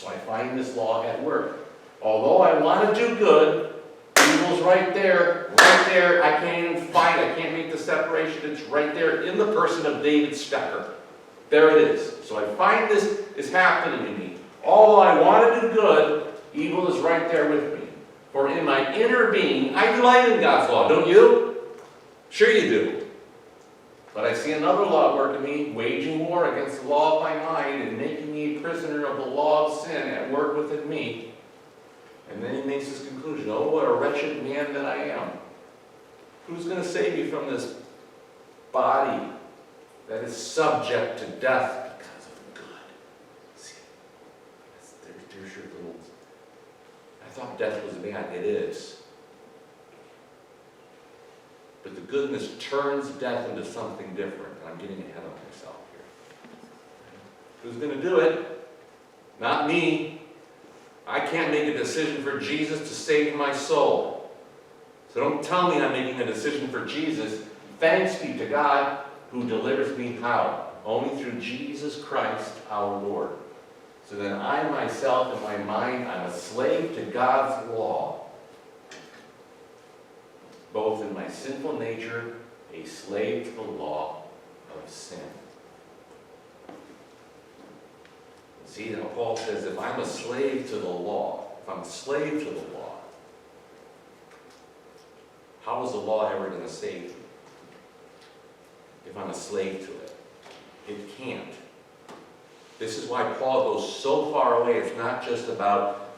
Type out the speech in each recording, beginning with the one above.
So I find this law at work. Although I want to do good, evil's right there, I can't even find it, I can't make the separation, it's right there in the person of David Stecker. There it is. So I find this is happening to me. Although I want to do good, evil is right there with me. For in my inner being, I delight in God's law, don't you? Sure you do. But I see another law at work in me, waging war against the law of my mind and making me a prisoner of the law of sin at work within me. And then he makes his conclusion, oh, what a wretched man that I am. Who's going to save me from this body that is subject to death because of good? See, there's your little... I thought death was bad. It is. But the goodness turns death into something different. I'm getting ahead of myself here. Who's going to do it? Not me. I can't make a decision for Jesus to save my soul. So don't tell me I'm making a decision for Jesus. Thanks be to God who delivers me how? Only through Jesus Christ our Lord. So then I myself in my mind, I'm a slave to God's law. Both in my sinful nature, a slave to the law of sin. See, now Paul says, if I'm a slave to the law, if I'm a slave to the law, how is the law ever going to save me? If I'm a slave to it. It can't. This is why Paul goes so far away. It's not just about,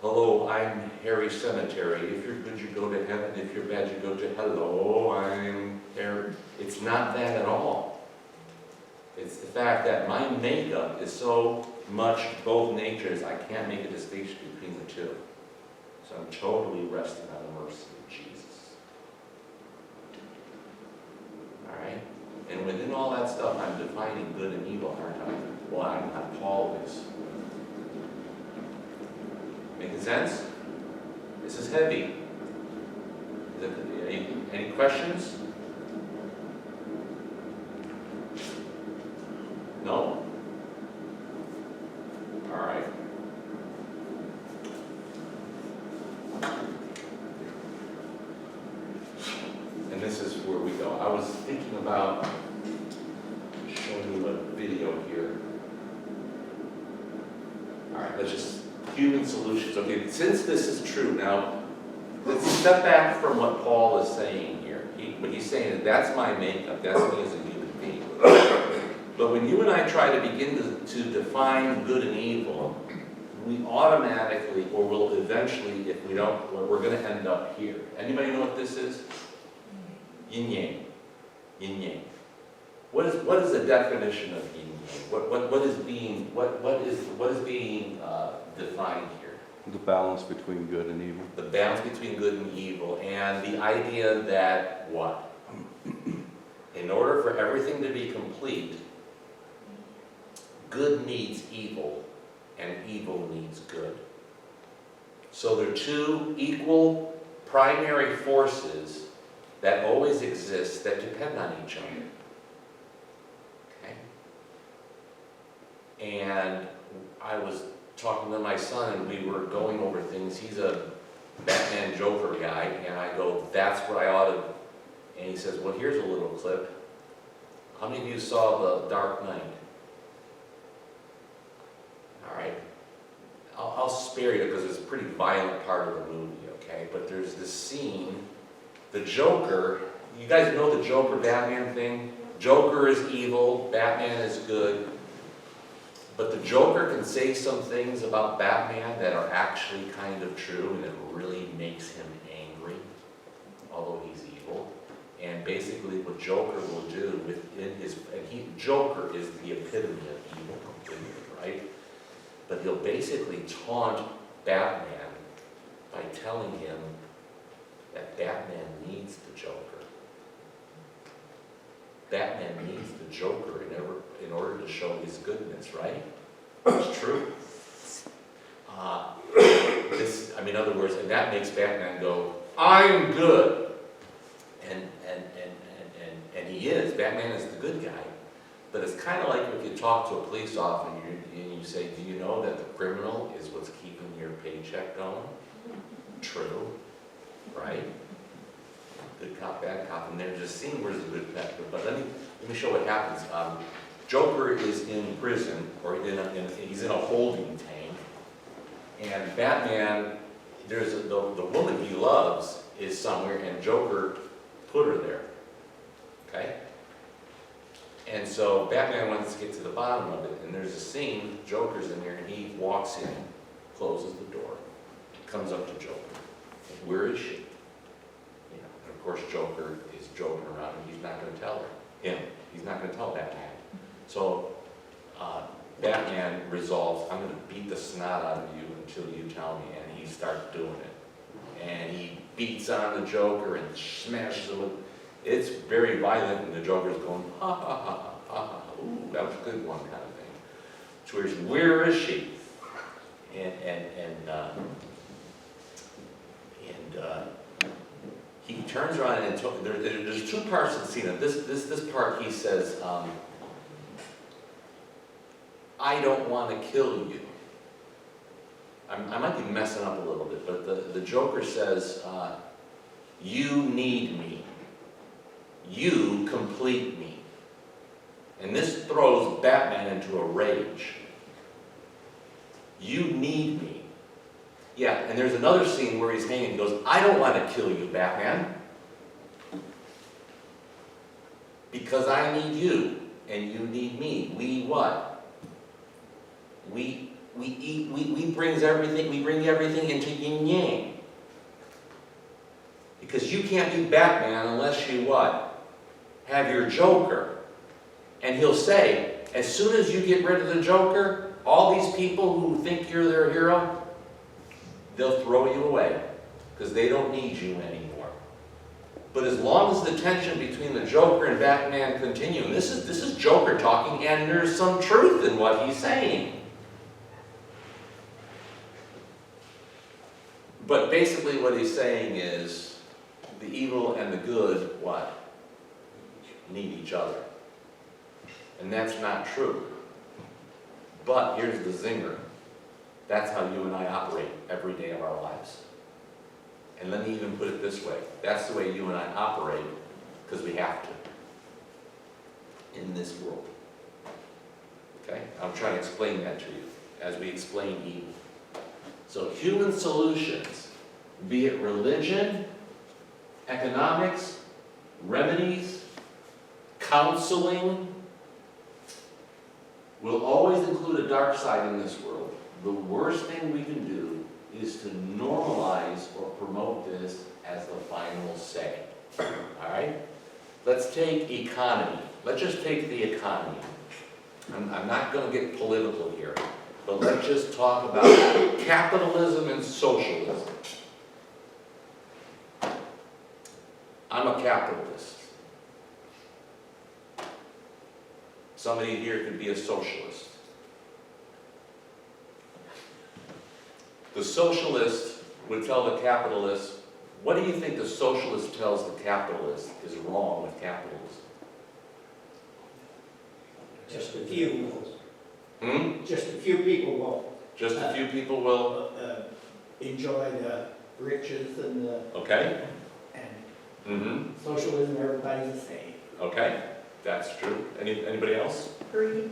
hello, I'm Harry Cemetery. If you're good, you go to heaven. If you're bad, you go to hello, I'm Harry. It's not that at all. It's the fact that my makeup is so much both natures, I can't make a distinction between the two. So I'm totally resting on the mercy of Jesus. All right? And within all that stuff, I'm defining good and evil, aren't I? Well, I'm not. Paul is. Making sense? This is heavy. Any questions? No? All right. And this is where we go. I was thinking about showing you a video here. All right, let's just, human solutions. Okay, since this is true, now, let's step back from what Paul is saying here. What he's saying is, that's my makeup, that's me as a human being. But when you and I try to begin to define good and evil, we automatically, or will eventually, if we don't, we're going to end up here. Anybody know what this is? Yin yang. Yin yang. What is the definition of yin yang? What is being defined here? The balance between good and evil. The balance between good and evil, and the idea that what? In order for everything to be complete, good needs evil, and evil needs good. So they're two equal primary forces that always exist that depend on each other. Okay? And I was talking to my son and we were going over things. He's a Batman Joker guy, and I go, that's what I ought to. And he says, well, here's a little clip. How many of you saw The Dark Knight? All right. I'll spare you because it's a pretty violent part of the movie, okay? But there's this scene, the Joker, you guys know the Joker Batman thing? Joker is evil, Batman is good. But the Joker can say some things about Batman that are actually kind of true, and it really makes him angry, although he's evil. And basically what Joker will do within his, Joker is the epitome of evil, right? But he'll basically taunt Batman by telling him that Batman needs the Joker. Batman needs the Joker in order to show his goodness, right? It's true. In other words, and that makes Batman go, I'm good. And he is. Batman is the good guy. But it's kind of like if you talk to a police officer and you say, do you know that the criminal is what's keeping your paycheck going? True, right? Good cop, bad cop, and they're just seeing where's the good cop. But let me show what happens. Joker is in prison, or he's in a holding tank, and Batman, the woman he loves is somewhere, and Joker put her there, okay? And so Batman wants to get to the bottom of it, and there's a scene, Joker's in there, and he walks in, closes the door, comes up to Joker. Where is she? You know, and of course Joker is joking around, and he's not going to tell her. He's not going to tell Batman. So Batman resolves, I'm going to beat the snot out of you until you tell me, and he starts doing it. And he beats on the Joker and smashes him with. It's very violent, and the Joker's going, ha ha ha ha ha, ooh, that was a good one, kind of thing. So where is she? And he turns around and there's two parts of the scene. This part he says, I don't want to kill you. I might be messing up a little bit, but the Joker says, you need me. You complete me. And this throws Batman into a rage. You need me. Yeah, and there's another scene where he's hanging and he goes, I don't want to kill you, Batman. Because I need you, and you need me. We what? We bring everything into yin yang. Because you can't be Batman unless you what? Have your Joker. And he'll say, as soon as you get rid of the Joker, all these people who think you're their hero, they'll throw you away because they don't need you anymore. But as long as the tension between the Joker and Batman continue, and this is Joker talking, and there's some truth in what he's saying. But basically what he's saying is the evil and the good, what? Need each other. And that's not true. But here's the zinger. That's how you and I operate every day of our lives. And let me even put it this way. That's the way you and I operate because we have to in this world. Okay? I'm trying to explain that to you as we explain evil. So human solutions, be it religion, economics, remedies, counseling, will always include a dark side in this world. The worst thing we can do is to normalize or promote this as the final say. All right? Let's take economy. Let's just take the economy. I'm not going to get political here, but let's just talk about capitalism and socialism. I'm a capitalist. Somebody here could be a socialist. The socialist would tell the capitalist, what do you think the socialist tells the capitalist is wrong with capitalism? Just a few will. Hmm? Just a few people will. Just a few people will? Enjoy the riches and the. Okay. And socialism, everybody's the same. Okay, that's true. Anybody else? Greed,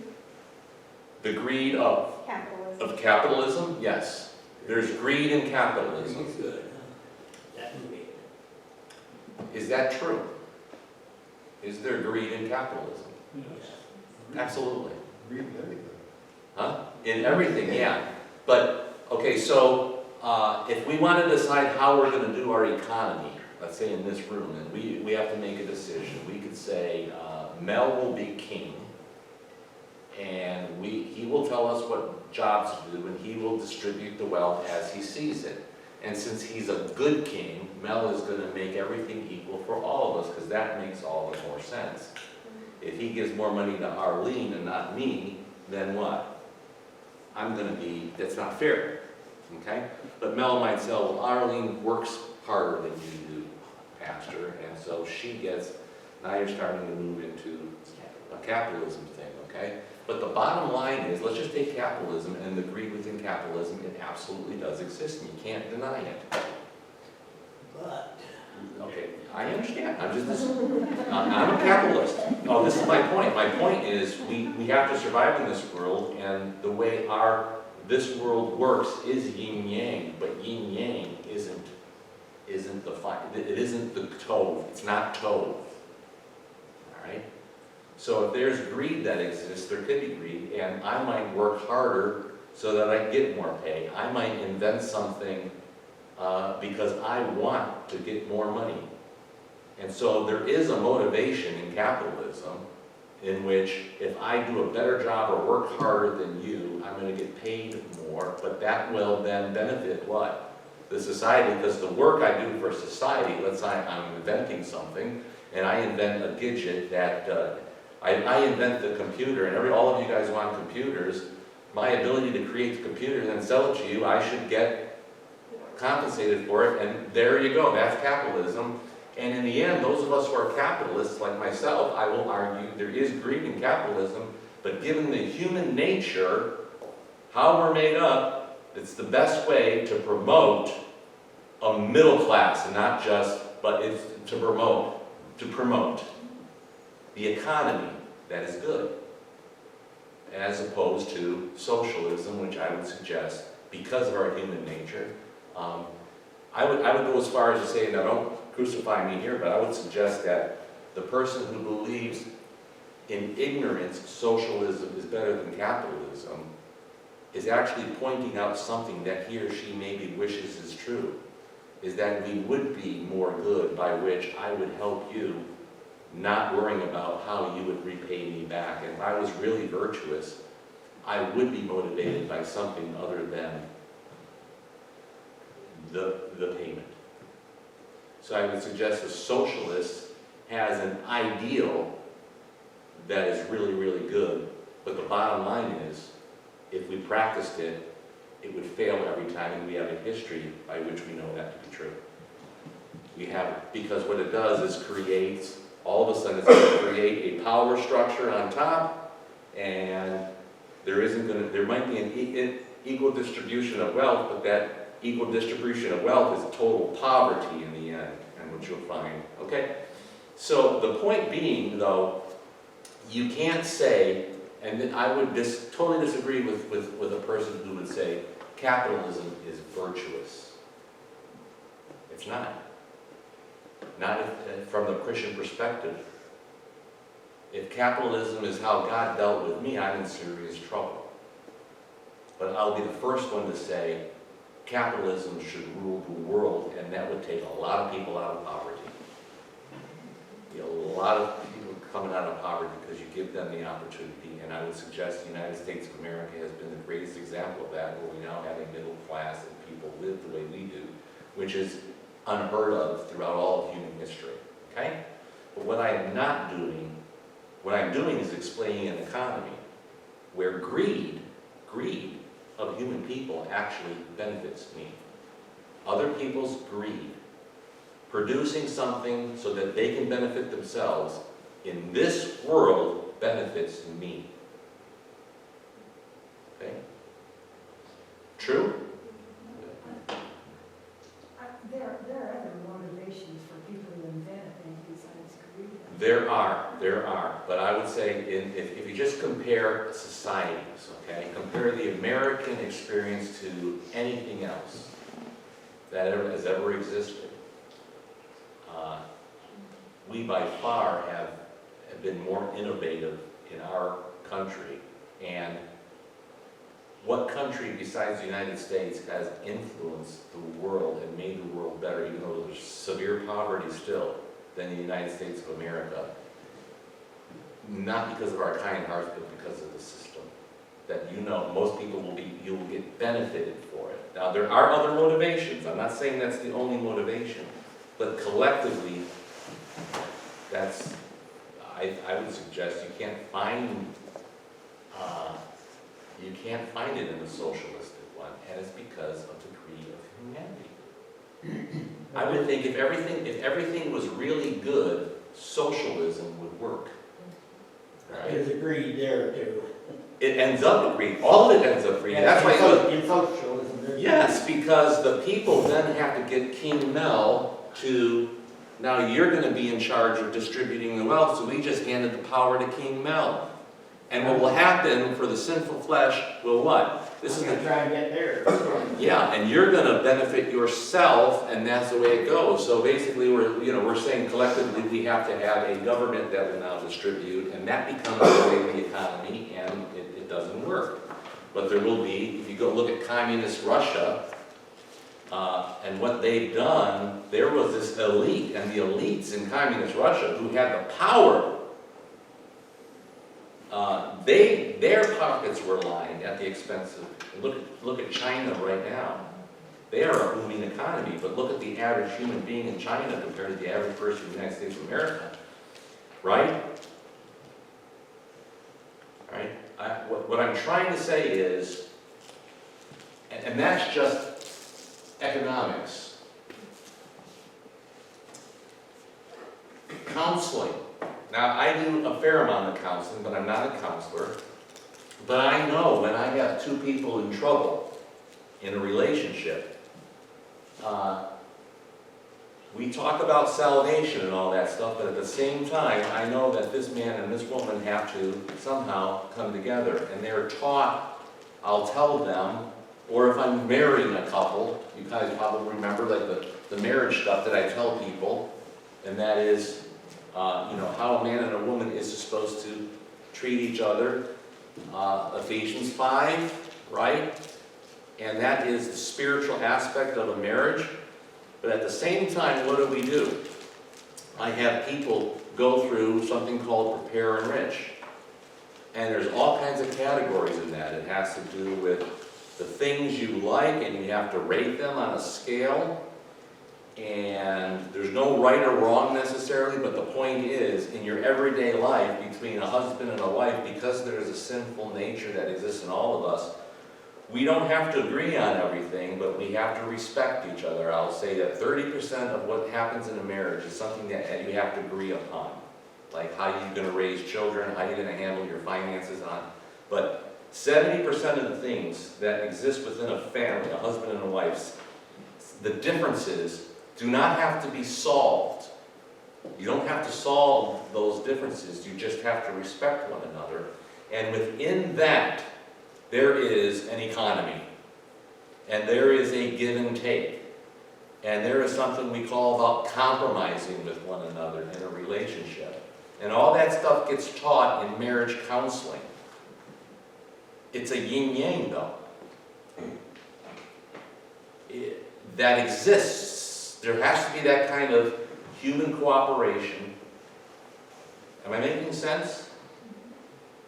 The greed of capitalism, yes. There's greed in capitalism. It's good. That movie. Is that true? Is there greed in capitalism? Yes. Absolutely. Read everything. Huh? In everything, yeah. But, okay, so if we want to decide how we're going to do our economy, let's say in this room, and we have to make a decision. We could say Mel will be king, and he will tell us what jobs to do, and he will distribute the wealth as he sees it. And since he's a good king, Mel is going to make everything equal for all of us, because that makes all the more sense. If he gives more money to Arlene and not me, then what? I'm going to be, that's not fair, okay? But Mel might say, well, Arlene works harder than you do, Pastor, and so she gets, now you're starting to move into a capitalism thing, okay? But the bottom line is, let's just take capitalism and the greed within capitalism, it absolutely does exist and you can't deny it. But, Okay, I understand, I'm a capitalist. Oh, this is my point. My point is, we have to survive in this world, and the way this world works is yin yang, but yin yang isn't it isn't the tove, it's not tove. Alright? So if there's greed that exists, there could be greed, and I might work harder so that I get more pay. I might invent something because I want to get more money. And so there is a motivation in capitalism in which if I do a better job or work harder than you, I'm going to get paid more, but that will then benefit what? The society, because the work I do for society, let's say I'm inventing something, and I invent a gadget that, I invent the computer, and all of you guys want computers, my ability to create the computer and then sell it to you, I should get compensated for it, and there you go, that's capitalism. And in the end, those of us who are capitalists, like myself, I will argue there is greed in capitalism, but given the human nature, how we're made up, it's the best way to promote a middle class, and not just, but it's to promote the economy that is good, as opposed to socialism, which I would suggest, because of our human nature. I would go as far as to say, now don't crucify me here, but I would suggest that the person who believes in ignorance socialism is better than capitalism is actually pointing out something that he or she maybe wishes is true, is that we would be more good, by which I would help you, not worrying about how you would repay me back. And if I was really virtuous, I would be motivated by something other than the payment. So I would suggest the socialist has an ideal that is really, really good, but the bottom line is, if we practiced it, it would fail every time, and we have a history by which we know that to be true. We have, because what it does is creates, all of a sudden it's going to create a power structure on top, and there might be an equal distribution of wealth, but that equal distribution of wealth is total poverty in the end, and what you'll find, okay? So the point being, though, you can't say, and then I would totally disagree with a person who would say capitalism is virtuous. It's not. Not from the Christian perspective. If capitalism is how God dealt with me, I'm in serious trouble. But I'll be the first one to say capitalism should rule the world, and that would take a lot of people out of poverty. A lot of people coming out of poverty because you give them the opportunity, and I would suggest the United States of America has been the greatest example of that, where we now have a middle class and people live the way we do, which is unheard of throughout all of human history, okay? But what I'm doing is explaining an economy where greed of human people actually benefits me. Other people's greed, producing something so that they can benefit themselves in this world benefits me. Okay? True? There are other motivations for people to invent things besides greed. There are, but I would say if you just compare societies, okay, compare the American experience to anything else that has ever existed, we by far have been more innovative in our country. And what country besides the United States has influenced the world and made the world better, even though there's severe poverty still, than the United States of America? Not because of our kind hearts, but because of the system. That most people you will get benefited for it. Now there are other motivations. I'm not saying that's the only motivation, but collectively, I would suggest you can't find it in the socialistic one, and it's because of the greed of humanity. I would think if everything was really good, socialism would work. Right? There's a greed there too. it ends up agreeing, all of it ends up agreeing, that's why. In socialism, there's. Yes, because the people then have to get King Mel to, now you're gonna be in charge of distributing the wealth, so we just handed the power to King Mel. And what will happen for the sinful flesh will what? This is I'm gonna try and get there. yeah, and you're gonna benefit yourself, and that's the way it goes. So basically, we're saying collectively, we have to have a government that will now distribute, and that becomes the way of the economy, and it doesn't work. But there will be, if you go look at communist Russia, and what they've done, there was this elite, and the elites in communist Russia who had the power, their pockets were lined at the expense of, look at China right now. They are a booming economy, but look at the average human being in China compared to the average person in the United States of America, right? Right? What I'm trying to say is, and that's just economics. Counseling. Now, I do a fair amount of counseling, but I'm not a counselor. But I know when I have two people in trouble in a relationship, we talk about salvation and all that stuff, but at the same time, I know that this man and this woman have to somehow come together. And they're taught, I'll tell them, or if I'm marrying a couple, you guys probably remember like the marriage stuff that I tell people, and that is, how a man and a woman is supposed to treat each other. Ephesians 5, right? And that is the spiritual aspect of a marriage. But at the same time, what do? I have people go through something called Prepare Enrich. And there's all kinds of categories in that. It has to do with the things you like, and you have to rate them on a scale. And there's no right or wrong necessarily, but the point is, in your everyday life between a husband and a wife, because there's a sinful nature that exists in all of us, we don't have to agree on everything, but we have to respect each other. I'll say that 30% of what happens in a marriage is something that you have to agree upon. Like how you're going to raise children, how you're going to handle your finances on. But 70% of the things that exist within a family, a husband and a wife, the differences do not have to be solved. You don't have to solve those differences. You just have to respect one another. And within that, there is an economy. And there is a give and take. And there is something we call about compromising with one another in a relationship. And all that stuff gets taught in marriage counseling. It's a yin-yang, though. That exists. There has to be that kind of human cooperation. Am I making sense?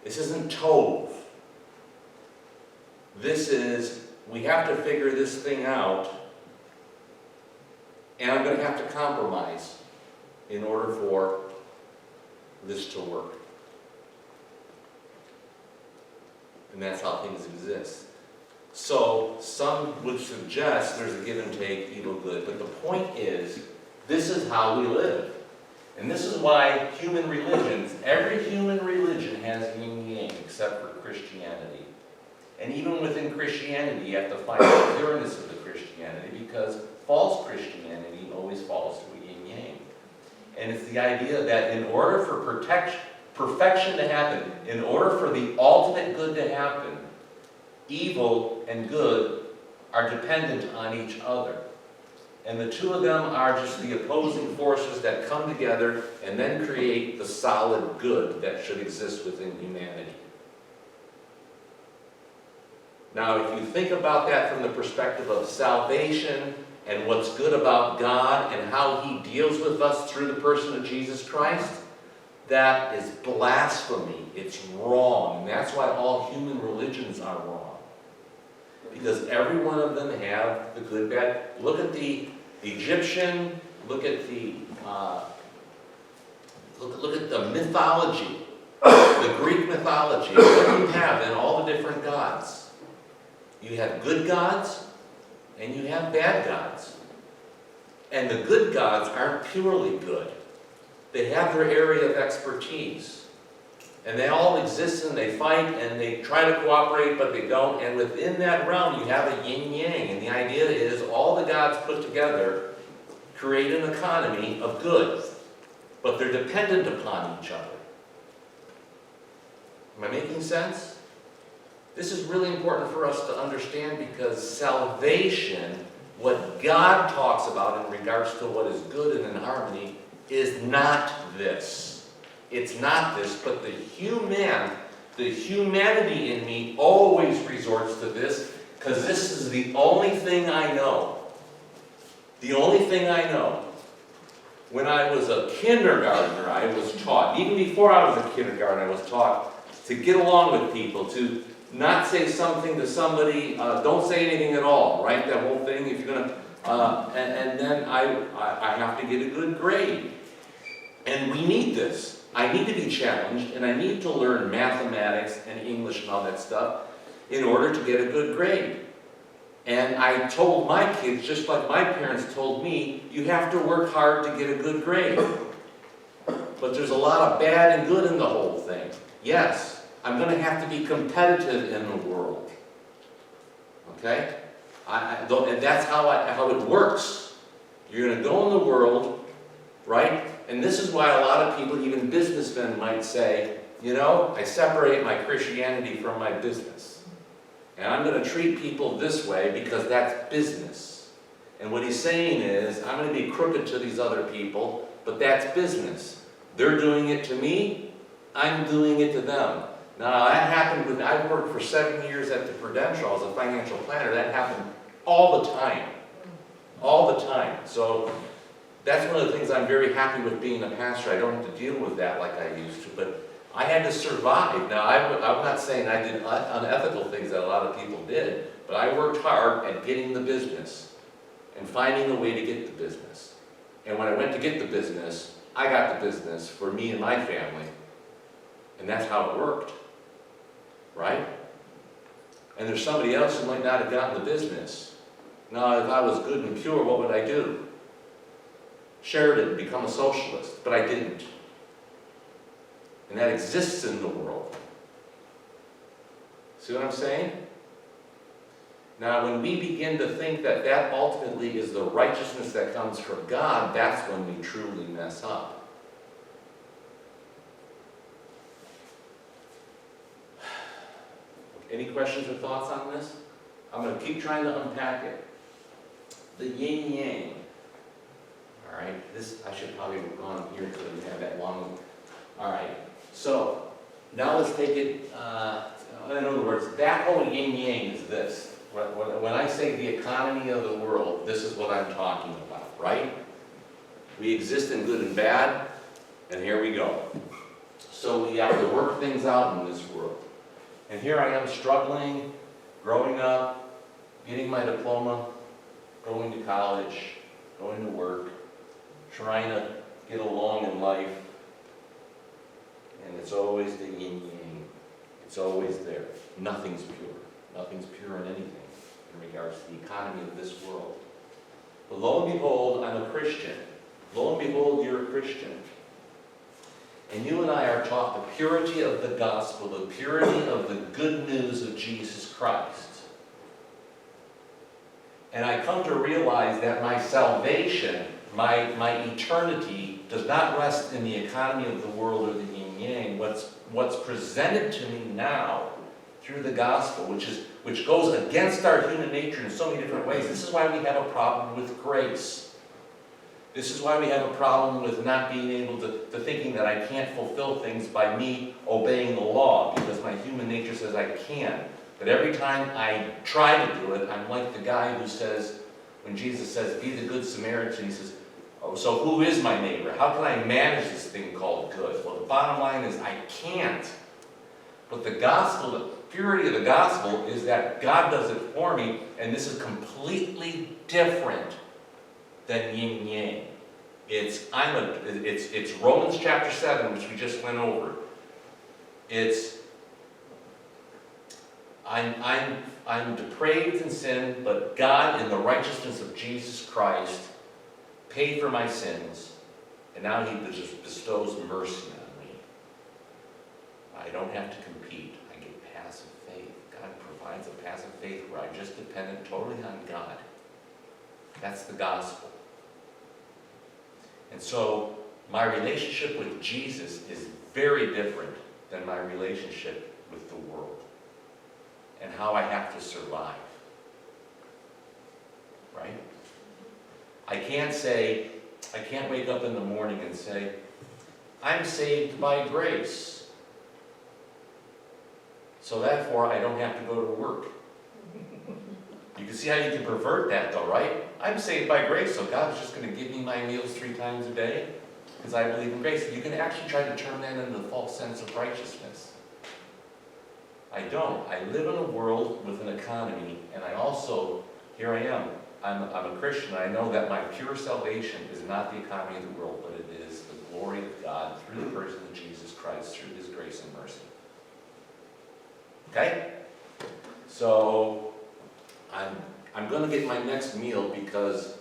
This isn't Tove. This is, we have to figure this thing out, and I'm going to have to compromise in order for this to work. And that's how things exist. So some would suggest there's a give and take, evil, good. But the point is, this is how we live. And this is why human religions, every human religion has yin-yang except for Christianity. And even within Christianity, you have to find the pureness of the Christianity, because false Christianity always falls to a yin-yang. And it's the idea that in order for perfection to happen, in order for the ultimate good to happen, evil and good are dependent on each other. And the two of them are just the opposing forces that come together and then create the solid good that should exist within humanity. Now, if you think about that from the perspective of salvation and what's good about God and how He deals with us through the person of Jesus Christ, that is blasphemy. It's wrong. And that's why all human religions are wrong. Because every one of them have the good, bad. Look at the Egyptian, look at the mythology, the Greek mythology. What do you have in all the different gods? You have good gods, and you have bad gods. And the good gods aren't purely good. They have their area of expertise. And they all exist and they fight and they try to cooperate, but they don't. And within that realm, you have a yin-yang. And the idea is all the gods put together create an economy of good. But they're dependent upon each other. Am I making sense? This is really important for us to understand because salvation, what God talks about in regards to what is good and in harmony, is not this. It's not this, but the humanity in me always resorts to this because this is the only thing I know. The only thing I know. When I was a kindergartner, I was taught, even before I was a kindergartner, I was taught to get along with people, to not say something to somebody, don't say anything at all, right? That whole thing, if you're going to, and then I have to get a good grade. And we need this. I need to be challenged, and I need to learn mathematics and English and all that stuff in order to get a good grade. And I told my kids, just like my parents told me, you have to work hard to get a good grade. But there's a lot of bad and good in the whole thing. Yes, I'm going to have to be competitive in the world. Okay? And that's how it works. You're going to go in the world, right? And this is why a lot of people, even businessmen, might say, you know, I separate my Christianity from my business. And I'm going to treat people this way because that's business. And what he's saying is, I'm going to be crooked to these other people, but that's business. They're doing it to me, I'm doing it to them. Now, that happened when I worked for 7 years at the Prudential as a financial planner. That happened all the time. All the time. So that's one of the things I'm very happy with being a pastor. I don't have to deal with that like I used to, but I had to survive. Now, I'm not saying I did unethical things that a lot of people did, but I worked hard at getting the business and finding a way to get the business. And when I went to get the business, I got the business for me and my family. And that's how it worked. Right? And there's somebody else who might not have gotten the business. Now, if I was good and pure, what would I do? Sheridan, become a socialist. But I didn't. And that exists in the world. See what I'm saying? Now, when we begin to think that that ultimately is the righteousness that comes from God, that's when we truly mess up. Any questions or thoughts on this? I'm going to keep trying to unpack it. The yin-yang. All right, this, I should probably have gone here so we have that long. All right, so now let's take it, in other words, that whole yin-yang is this. When I say the economy of the world, this is what I'm talking about, right? We exist in good and bad, and here we go. So we have to work things out in this world. And here I am struggling, growing up, getting my diploma, going to college, going to work, trying to get along in life. And it's always the yin-yang. It's always there. Nothing's pure. Nothing's pure in anything in regards to the economy of this world. But lo and behold, I'm a Christian. Lo and behold, you're a Christian. And you and I are taught the purity of the gospel, the purity of the good news of Jesus Christ. And I come to realize that my salvation, my eternity, does not rest in the economy of the world or the yin-yang. What's presented to me now through the gospel, which goes against our human nature in so many different ways. This is why we have a problem with grace. This is why we have a problem with not being able to thinking that I can't fulfill things by me obeying the law, because my human nature says I can. But every time I try to do it, I'm like the guy who says, when Jesus says, be the good Samaritan, he says, oh, so who is my neighbor? How can I manage this thing called good? Well, the bottom line is I can't. But the gospel, the purity of the gospel is that God does it for me, and this is completely different than yin-yang. It's Romans chapter 7, which we just went over. I'm depraved in sin, but God, in the righteousness of Jesus Christ, paid for my sins, and now He just bestows mercy on me. I don't have to compete. I get passive faith. God provides a passive faith where I just depend totally on God. That's the gospel. And so my relationship with Jesus is very different than my relationship with the world and how I have to survive. Right? I can't wake up in the morning and say, I'm saved by grace, so therefore I don't have to go to work. You can see how you can pervert that though, right? I'm saved by grace, so God's just going to give me my meals 3 times a day because I believe in grace. You can actually try to turn that into a false sense of righteousness. I don't. I live in a world with an economy, and I also, here I am, I'm a Christian. I know that my pure salvation is not the economy of the world, but it is the glory of God through the person of Jesus Christ, through His grace and mercy. Okay? So, I'm going to get my next meal because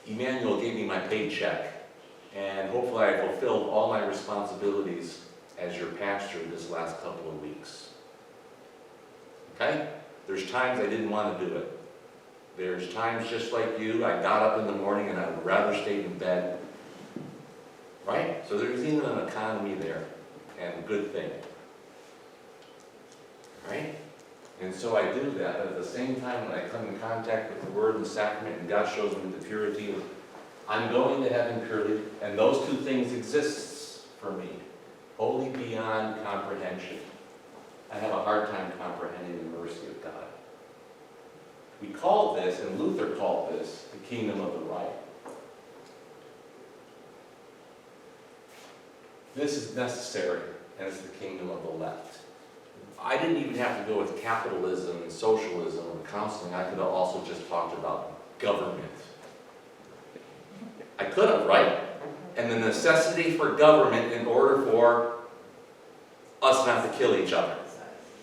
Emmanuel gave me my paycheck, and hopefully I fulfilled all my responsibilities as your pastor this last couple of weeks. Okay? There's times I didn't want to do it. There's times just like you, I got up in the morning and I would rather stay in bed. Right? So there's even an economy there, and a good thing. Right? And so I do that, but at the same time when I come in contact with the Word and the Sacrament and God shows me the purity of, I'm going to heaven purely, and those 2 things exist for me, wholly beyond comprehension. I have a hard time comprehending the mercy of God. We call this, and Luther called this, the kingdom of the right. This is necessary, and it's the kingdom of the left. I didn't even have to go with capitalism and socialism and counseling. I could have also just talked about government. I could have, right? And the necessity for government in order for us not to kill each other.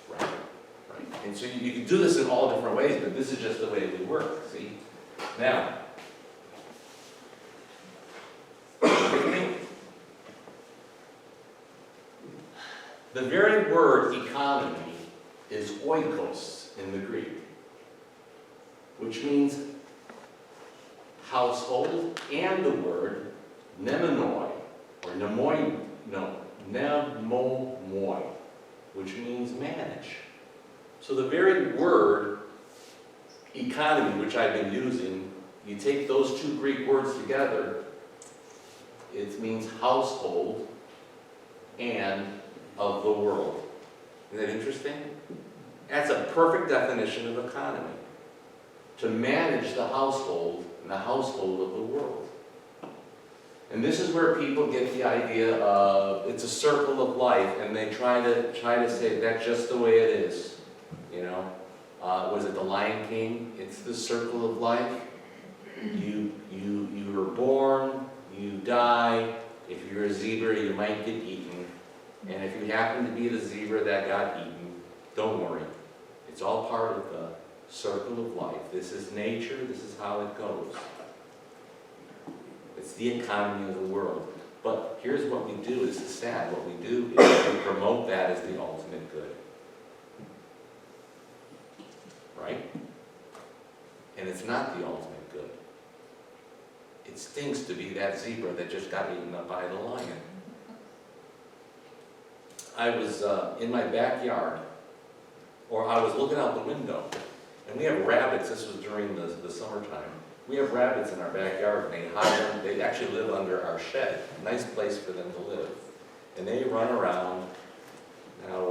Right. And so you can do this in all different ways, but this is just the way we work, see? Now, the very word economy is oikos in the Greek, which means household, and the word nemonoi, or nemomoi, which means manage. So the very word economy, which I've been using, you take those 2 Greek words together, it means household and of the world. Isn't that interesting? That's a perfect definition of economy. To manage the household and the household of the world. And this is where people get the idea of it's a circle of life, and they try to say that's just the way it is. You know, was it the Lion King? It's the circle of life. You were born, you die. If you're a zebra, you might get eaten. And if you happen to be the zebra that got eaten, don't worry. It's all part of the circle of life. This is nature. This is how it goes. It's the economy of the world. But here's what we do. This is sad. What we do is we promote that as the ultimate good. Right? And it's not the ultimate good. It stinks to be that zebra that just got eaten up by the lion. I was in my backyard, or I was looking out the window, and we have rabbits. This was during the summertime. We have rabbits in our backyard, and they hide. They actually live under our shed. Nice place for them to live. And they run around. Now,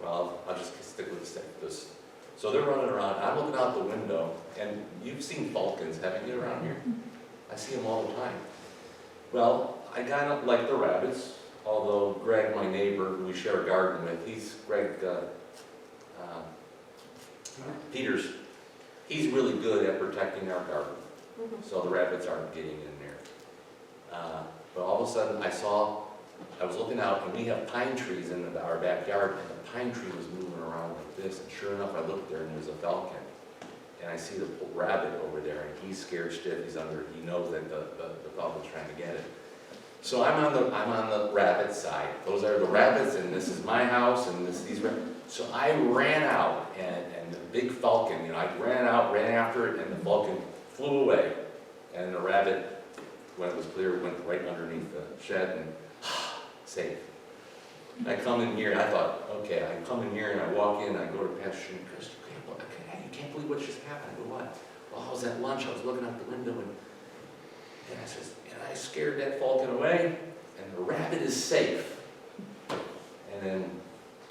well, I'll just stick with this. So they're running around. I'm looking out the window, and you've seen falcons, haven't you, around here? I see them all the time. Well, I kind of like the rabbits, although Greg, my neighbor, who we share a garden with, Peters, he's really good at protecting our garden, so the rabbits aren't getting in there. But all of a sudden I was looking out, and we have pine trees in our backyard, and the pine tree was moving around like this, and sure enough I looked there and there's a falcon. And I see the rabbit over there, and he's scared stiff, he knows that the falcon's trying to get it. So I'm on the rabbit side. Those are the rabbits, and this is my house, and these rabbits. So I ran out, and the big falcon, you know, I ran out, ran after it, and the falcon flew away. And the rabbit, when it was clear, went right underneath the shed and safe. I come in here, and I thought, okay, I come in here and I walk in, and I go to Pastor Shane, Chris, you can't believe what just happened. I go, what? Well, I was at lunch, I was looking out the window, and I says, and I scared that falcon away, and the rabbit is safe. And then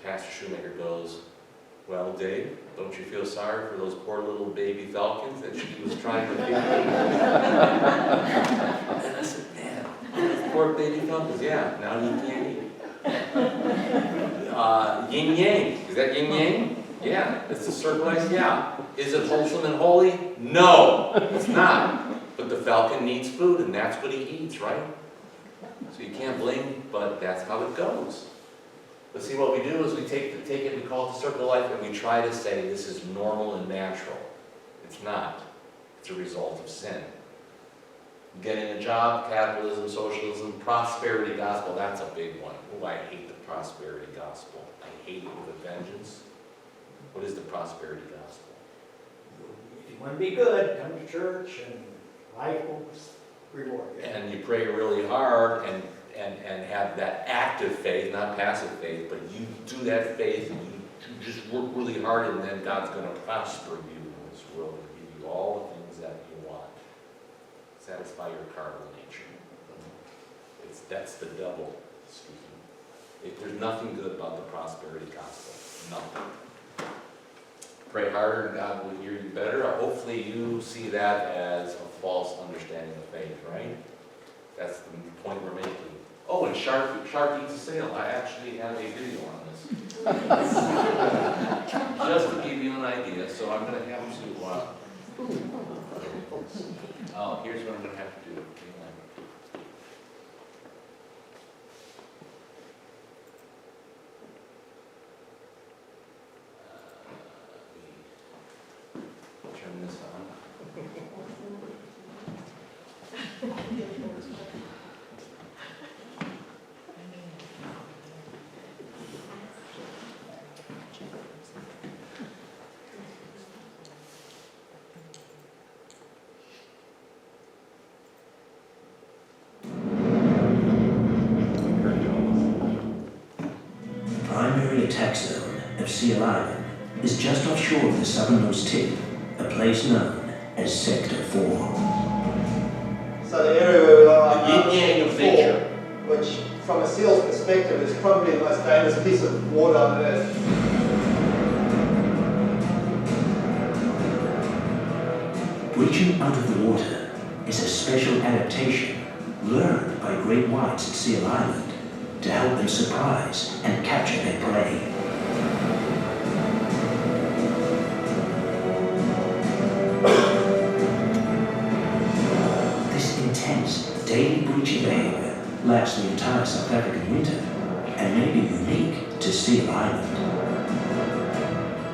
Pastor Shoemaker goes, well, Dave, don't you feel sorry for those poor little baby falcons that she was trying to feed? And I said, man, those poor baby falcons, yeah, now you can't eat. Yin yang, is that yin yang? Yeah. It's the circle X, yeah. Is it wholesome and holy? No, it's not. But the falcon needs food, and that's what he eats, right? So you can't blame, but that's how it goes. But see, what we do is we take it, we call it the circle of life, and we try to say this is normal and natural. It's not. It's a result of sin. Getting a job, capitalism, socialism, prosperity gospel, that's a big one. Oh, I hate the prosperity gospel. I hate it with a vengeance. What is the prosperity gospel? If you want to be good, come to church and life will reward you. And you pray really hard and have that active faith, not passive faith, but you do that faith and you just work really hard, and then God's going to prosper you in this world and give you all the things that you want. Satisfy your carnal nature. That's the devil speaking. There's nothing good about the prosperity gospel. Nothing. Pray harder and God will hear you better. Hopefully you see that as a false understanding of faith, right? That's the point we're making. Oh, and Shark Eats a Sale. I actually have a video on this. Just to give you an idea. So I'm going to have to... oh, here's what I'm going to have to do. Turn this on. The primary attack zone of Seal Island is just offshore of the southernmost tip, a place known as Sector 4. So the area where we are The yin-yang of nature. which from a seal's perspective is probably the most dangerous piece of water on earth. Breaching out of the water is a special adaptation learned by great whites at Seal Island to help them surprise and capture their prey. This intense daily breaching behavior lasts the entire South African winter and may be unique to Seal Island.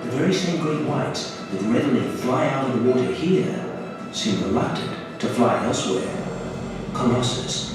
The very same great whites that readily fly out of the water here seem reluctant to fly elsewhere. Colossus